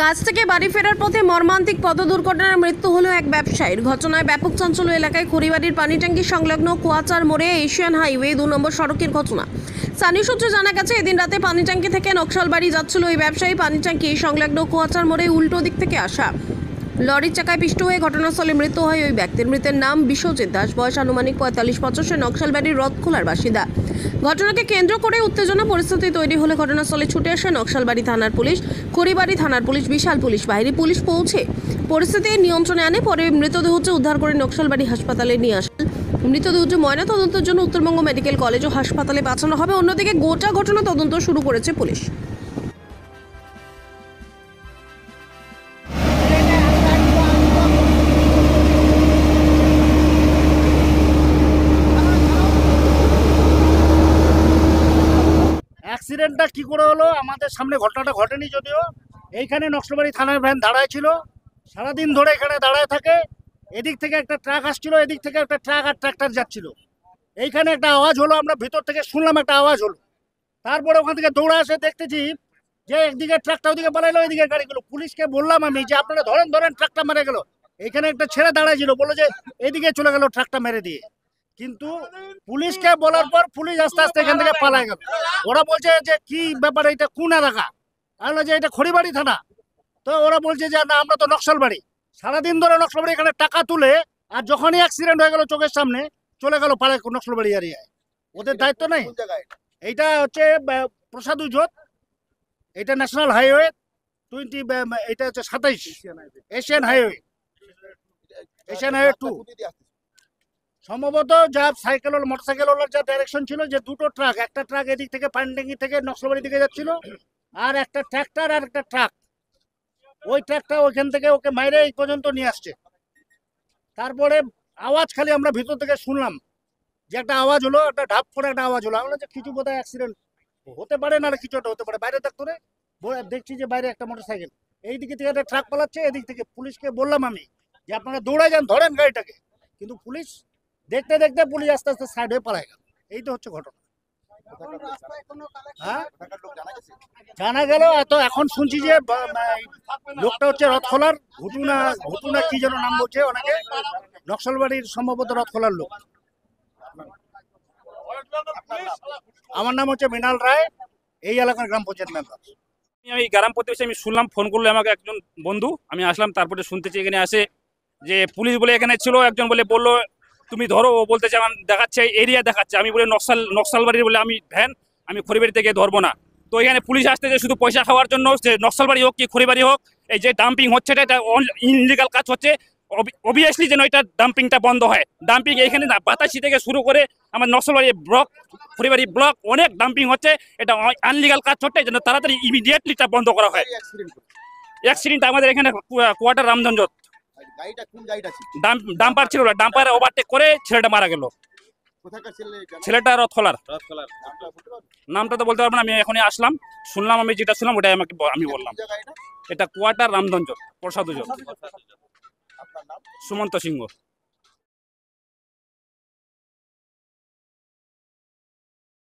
কাজ থেকে বাড়ি ফেরার পথে মর্মান্তিক পথ দুর্ঘটনায় মৃত্যু হলো এক ব্যবসায়ীর। ঘটনায় ব্যাপক চাঞ্চল্য এলাকায়। খড়িবাড়ির পানিট্যাঙ্কি সংলগ্ন কুয়াচার মোড়ে এশিয়ান হাইওয়ে 2 নম্বর সড়কের ঘটনা। স্থানীয় সূত্রে জানা গেছে, এদিন রাতে পানিট্যাঙ্কি থেকে নকশালবাড়ি যাচ্ছিল ওই ব্যবসায়ী। পানিট্যাঙ্কি সংলগ্ন কুয়াচার মোড়ে উল্টো দিক থেকে আসা লরির চাকায় পিষ্ট হয়ে ঘটনাস্থলে মৃত্যু হয় ওই ব্যক্তির। মৃতের নাম বিশ্বজিৎ দাস, বয়স আনুমানিক 45-50, নকশালবাড়ির রথখোলার বাসিন্দা। ঘটনাকে কেন্দ্র করে উত্তেজনা পরিস্থিতি তৈরি হলে ঘটনাস্থলে ছুটে আসে নকশালবাড়ি থানার পুলিশ, খড়িবাড়ি থানার পুলিশ, বিশাল পুলিশ বাহিনী। পুলিশ পৌঁছে পরিস্থিতি নিয়ন্ত্রণে আনে। পরে মৃতদেহটি উদ্ধার করে নকশালবাড়ি হাসপাতালে নিয়ে আসে। মৃতদেহটি ময়নাতদন্তের জন্য উত্তরবঙ্গ মেডিকেল কলেজ ও হাসপাতালে পাঠানো হবে। অন্যদিকে গোটা ঘটনা তদন্ত শুরু করেছে পুলিশ। অ্যাক্সিডেন্টটা কি করে হলো আমাদের সামনে ঘটনাটা ঘটেনি, যদিও এইখানে নকশালবাড়ি থানার ভ্যান দাঁড়ায় ছিল, সারাদিন ধরে এখানে দাঁড়ায় থাকে। এদিক থেকে একটা ট্রাক আসছিল, এদিক থেকে একটা ট্রাক আর ট্রাক্টর যাচ্ছিল। এইখানে একটা আওয়াজ হলো, আমরা ভিতর থেকে শুনলাম একটা আওয়াজ হলো। তারপরে ওখান থেকে দৌড়ে আসে দেখতেছি যে একদিকে ট্রাকটা ওদিকে পালাইলো, এদিকে গাড়িগুলো। পুলিশকে বললাম আমি যে আপনারা ধরেন ধরেন, ট্রাকটা মেরে গেল। এইখানে একটা ছেলে দাঁড়ায় ছিল, বললো যে এদিকে চলে গেল ট্রাকটা মেরে দিয়ে। কিন্তু পুলিশকে বলার পর পুলিশ আস্তে আস্তে এখান থেকে পালায় গেল। ওরা বলছে যে কি ব্যাপার, এটা কোন এলাকা? তাহলে যে এটা খড়িবাড়ি থানা। তো ওরা বলছে যে না, আমরা তো নকশালবাড়ি। সারাদিন ধরে নকশালবাড়ি এখানে টাকা তুলে, আর যখনই অ্যাক্সিডেন্ট হয়ে গেল চোখের সামনে চলে গেল পাড়ায় নকশালবাড়ি এরিয়ায়। ওদের দায়িত্ব নেই। এইটা হচ্ছে প্রসাদ উজোত, এটা ন্যাশনাল হাইওয়ে 20, এটা হচ্ছে 27 এশিয়ান হাইওয়ে, এশিয়ান হাইওয়ে 2। সম্ভবত যা সাইকেল মোটরসাইকেল ওলার যা ডাইরেকশন ছিল, যে দুটো ট্রাক, একটা ট্রাক এদিক থেকে পানডাঙ্গি থেকে নকশালবাড়ি দিকে যাচ্ছিল, আর একটা ট্রাক্টর আর একটা ট্রাক, ওই ট্রাকটা ওইখান থেকে ওকে মাইরে এই পর্যন্ত নিয়ে আসছে। তারপরে আওয়াজ খালি আমরা ভিতর থেকে শুনলাম যে একটা আওয়াজ হলো, একটা ঢাপ করে একটা আওয়াজ হলো। আমরা যে কিছু বোধহয় অ্যাক্সিডেন্ট হতে পারে, না কিছু একটা হতে পারে। বাইরে থাকতো রে, দেখছি যে বাইরে একটা মোটরসাইকেল, এই দিকে থেকে একটা ট্রাক পালাচ্ছে, এদিক থেকে। পুলিশকে বললাম আমি যে আপনারা দৌড়ে যান, ধরেন গাড়িটাকে। কিন্তু পুলিশ দেখতে দেখতে পুলিশ আস্তে আস্তে সাইড হয়ে পালায় গেল। এই তো হচ্ছে ঘটনা। হ্যাঁ, জানা গেল তো এখন শুনছি যে লোকটা হচ্ছে রথখোলার, ঘুটুনা ঘুটুনা কি যেন নাম বলছে অনেকে, নকশালবাড়ির সম্ভবত রথখোলার লোক। আমার নাম হচ্ছে মৃণাল রায়, এই এলাকার গ্রাম পঞ্চায়েত মেম্বার। আমি গ্রাম প্রতিবেশী, আমি শুনলাম, ফোন করলো আমাকে একজন বন্ধু, আমি আসলাম। তারপরে শুনতেছি এখানে আসে যে পুলিশ বলে এখানে ছিল একজন, বললো তুমি ধরো। ও বলতেছে আমার দেখাচ্ছে এরিয়া দেখাচ্ছে। আমি বলে নকশালবাড়ির বলে আমি ভ্যান, আমি খড়িবাড়ি থেকে ধরবো না। তো এখানে পুলিশ আসতেছে শুধু পয়সা খাওয়ার জন্য। সে নকশালবাড়ি হোক কি খড়িবাড়ি হোক, এই যে ডাম্পিং হচ্ছে এটা ইনলিগাল কাজ হচ্ছে। অবভিয়াসলি যেন এটা ডাম্পিংটা বন্ধ হয়। ডাম্পিং এখানে না, বাতাসি থেকে শুরু করে আমার নকশালবাড়ি ব্লক, খড়িবাড়ি ব্লক, অনেক ডাম্পিং হচ্ছে। এটা আনলিগাল কাজ হচ্ছে, যেন তাড়াতাড়ি ইমিডিয়েটলি এটা বন্ধ করা হয়। অ্যাক্সিডেন্ট আমাদের এখানে কোয়ার্টার রামধনজ, ডাম্পার ছিল, ডাম্পারে ওভারটেক করে ছেলেটা মারা গেল। ছেলেটা রথখোলার। নামটা তো বলতে পারবো না, আমি এখনই আসলাম, শুনলাম, আমি যেটা শুনলাম ওটাই আমি বললাম। এটা কোয়ার্টার রামধনজ, প্রসাদ উজোত, সুমন্ত সিংহ।